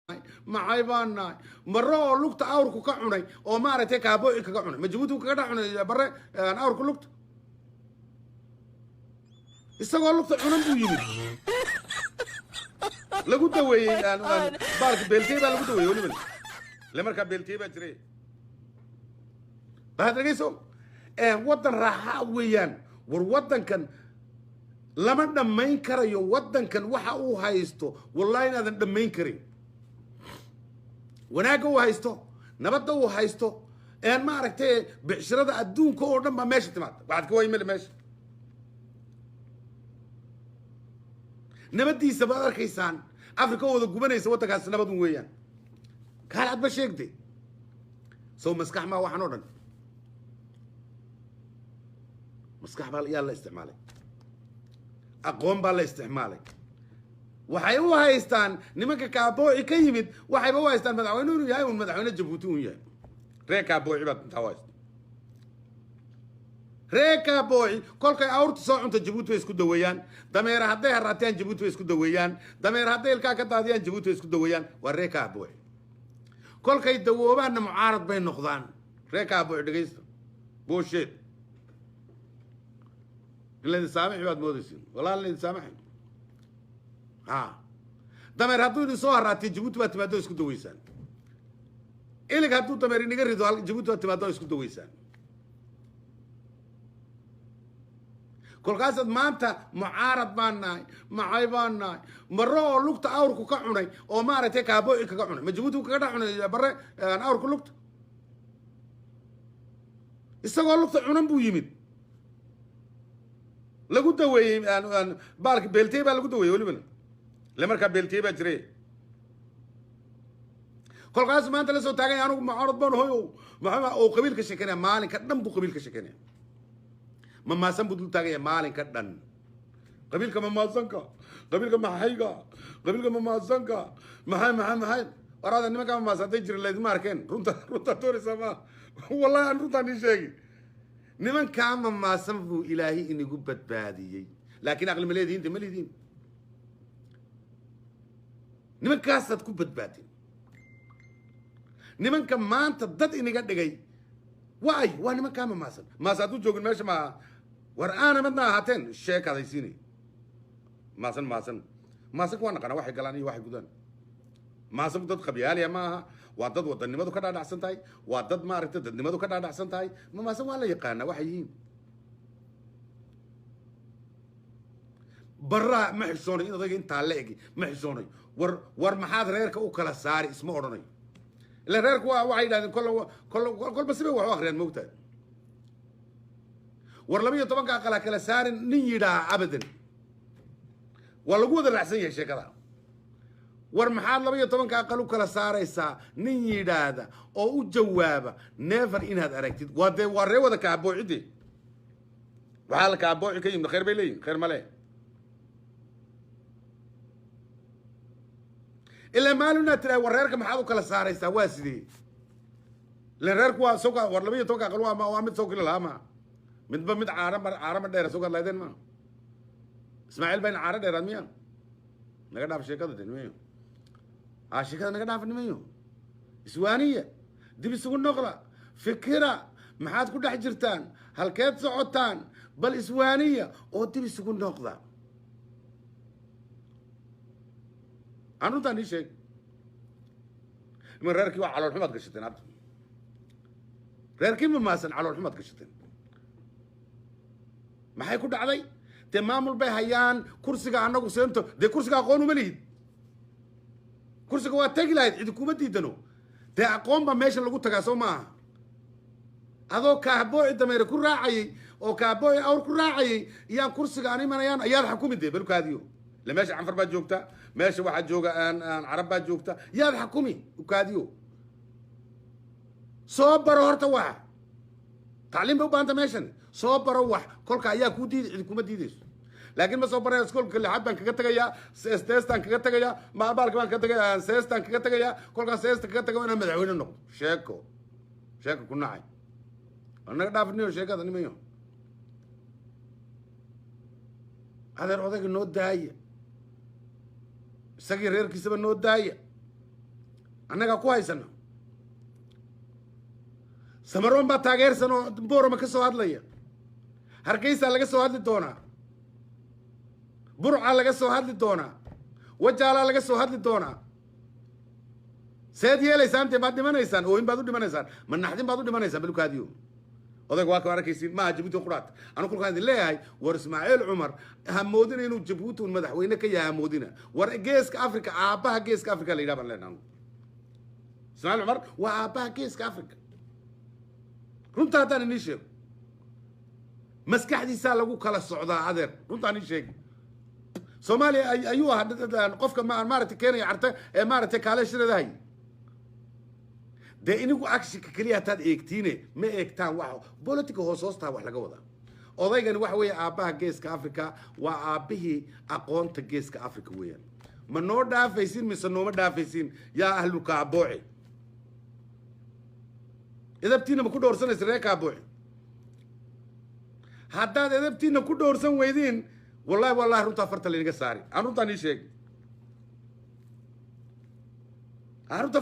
maxay baan nahay marro oo lugta awrku ka cunay oo maaragtay kaabooci kaga cunay ma jabuuti kaga dhex cunay barre awrku lugta isagoo lugta cunan buu yimid lagu daweeyey baalka beeltey baa lagu daweeyey weliba le markaa beeltey baa jiray baad dhegayso waddan raaxa weeyaan war waddankan lama dhammayn karayo waddankan waxa uu haysto wallahi inaadan dhammayn karin wanaagga uu haysto nabadda uu haysto maaragtay bicshirada adduunka oo dhan baa meesha timaada waxaad ka waymele meesha nabaddiisa baad arkaysaan afrika oo wada gubanaysa waddankaasi nabadun weeyaan kaal aad ba sheegtay sow maskax maa waxaan oo dhan maskax baa yaa la isticmaalay aqoon baa la isticmaalay waxay u haystaan nimanka kaabooci ka yimid waxayba u haystaan madaxweyne inuu yahay un madaxweyne jabuuti un yahay reer kaabooci baad intaa u haysta reer kaabooci kolkay awrta soo cunta jabuuti way isku daweeyaan dameera hadday haraatiyaan jabuuti way isku daweeyaan dameer hadday ilkaa ka daadiyaan jabuuti way isku daweeyaan waa reer kaabooci kolkay dawoobaanna mucaarad bay noqdaan reer kaabooci dhegaysta buusheed in laydin saamaxi baad moodaysin walaa laydin saamaxi dameer hadduu idin soo haraatiyo jabuuti baad timaado isku daweysaan ilig hadduu dameer inaga rido jabuuti baad timaado isku daweysaan kolkaasaad maanta mucaarad baan nahay maxay baan nahay marro oo lugta awrku ka cunay oo maaragtay kaabooci kaga cunay ma jabuuti kaga dhex cunay barre awrku lugta isagoo lugta cunan buu yimid lagu daweeyey baalka beeltey baa lagu daweeyey weliba le markaa beeltey baa jiray kolkaasu maanta la soo taaganya anugu mucaarad baan hoy maxaa oo qabiil ka sheekanaya maalinka dhan buu qabiil ka sheekanaya mamaasan buu dul taagaya maalinka dhan qabiilka mamaasanka qabiilka maxayga qabiilka mamaasanka maxay waraada nimankaa mamaasan hadday jira laydima arkeen runta toorisa ma wallahi aan runtaan ii sheegi nimankaa mamaasan buu ilaahay inigu badbaadiyey laakiin aqli ma leedihiin de ma leedihiin nimankaasaad ku badbaadin nimanka maanta dad iniga dhigay waay waa nimankaa mamaasan maase hadduu joogin meesha maaha war aana madna ahaateen sheekadaysiinay maasanka waa naqana waxay galaan iyo waxay gudaan maasanku dad qabyaaliya ma aha waa dad wadannimadu ka dhaadhacsan tahay waa dad maaragtay dadnimadu ka dhaadhacsan tahay mamaasan waa la yaqaanaa waxay yihiin barraa ma xishoonay in odayga intaa la egi ma xishoonay war maxaad reerka u kala saari isma odhanayo ila reerku waxay yidhahdeen kolba sibay wax u akhriyaan moogtahay war 12 aqala kala saarin nin yidhaa abadan waa lagu wada raacsan yahay sheekada war maxaad 12 aqal u kala saaraysaa nin yidhaahda oo u jawaaba never inaad aragtid waa ree wada kaaboocidee waxaa la kaabooci ka yimid khayr bay leeyihin khayr male ilaa maalina tiraa war reerka maxaad u kala saaraysaa waa sidee la reerku waa soo war 12 aqal waa mid soo kala laama midba mid caarama dheer soo gadlaydeen ma ismaaciil bayna caara dheeraad miya naga dhaaf sheekada de nimayo sheekada naga dhaaf nimayo iswaaniya dib isugu noqda fikira maxaad ku dhex jirtaan halkeed socotaan bal iswaaniya oo dib isugu noqda aan runtaan ii sheeg ima reerkii waa calool xumaad gashateen hadda reerkii mamaasan calool xumaad gashateen maxay ku dhacday dee maamul bay hayaan kursiga annagu seento dee kursiga aqoon uma lihid kursiga waa tegi lahayd cidi kuma diidano dee aqoon baa meesha lagu tagaa soo maaha adoo kaabooci dameere ku raacayey oo kaabooci awr ku raacayey iyaan kursiga aan imanayaan ayaad xakumi dee balkaadiyo le meesha canfar baa joogta meesha waxaa jooga carab baa joogta yaad xakumi ukaadiyo soo baro horta waxa tacliim bay u baahanta meeshan soo baro wax kolka ayaa kuu diidi cidi kuma diidayso laakiin ma soo baraya iskoolka lixaad baan kaga tegayaa seestaan kaga tegayaa baalka baan kaga tegayaa seestaan kaga tegayaa kolkaan seesta kaga tago inaan madaxweyne noqdo sheeko ku nacay naga dhaafniyo sheekada nimayo adeer odayga noo daaya isagii reerkiisaba noo daaya annaga ku haysana samaroon baa taageersan oo boorama ka soo hadlaya hargeysa laga soo hadli doonaa burca laga soo hadli doonaa wajaala laga soo hadli doonaa seed yeelaysaan intee baad dhimanaysaan ooyin baad u dhimanaysaan ma naxdin baad u dhimanaysaan balkaadiyo odayga waa ka arkaysiin maaha jabuuti quraat anu kulkaan idin leeyahay war ismaaciil cumar hamoodina inuu jabuuti un madaxweyne ka yahay hamoodina war geeska afrika aabbaha geeska afrika la yidhaha baan leenahay ismaaciil cumar waa aabbaha geeska afrika runta haddaan inii sheego maskaxdiisaa lagu kala socdaa adeer runtaan ii sheegi soomaaliya ayuu ahaa qofka maaragtay keenaya carta ee maaragtay kaaleeshadahay dee inigu agshinka keliya hataad eegtiine ma eegtaan wax politica hoos hoostaa wax laga wadaa odaygani waxa weeye aabbaha geeska africa waa aabbihii aqoonta geeska africa weeyaan ma noo dhaafaysiin mise nooma dhaafaysiin yaa ahlu kaabooce edabtiina ma ku dhowrsanaysa reer kaabooce haddaad edabtiina ku dhowrsan weydiin wallahi runtaa farta laynaga saari aan runtaan ii sheegi runta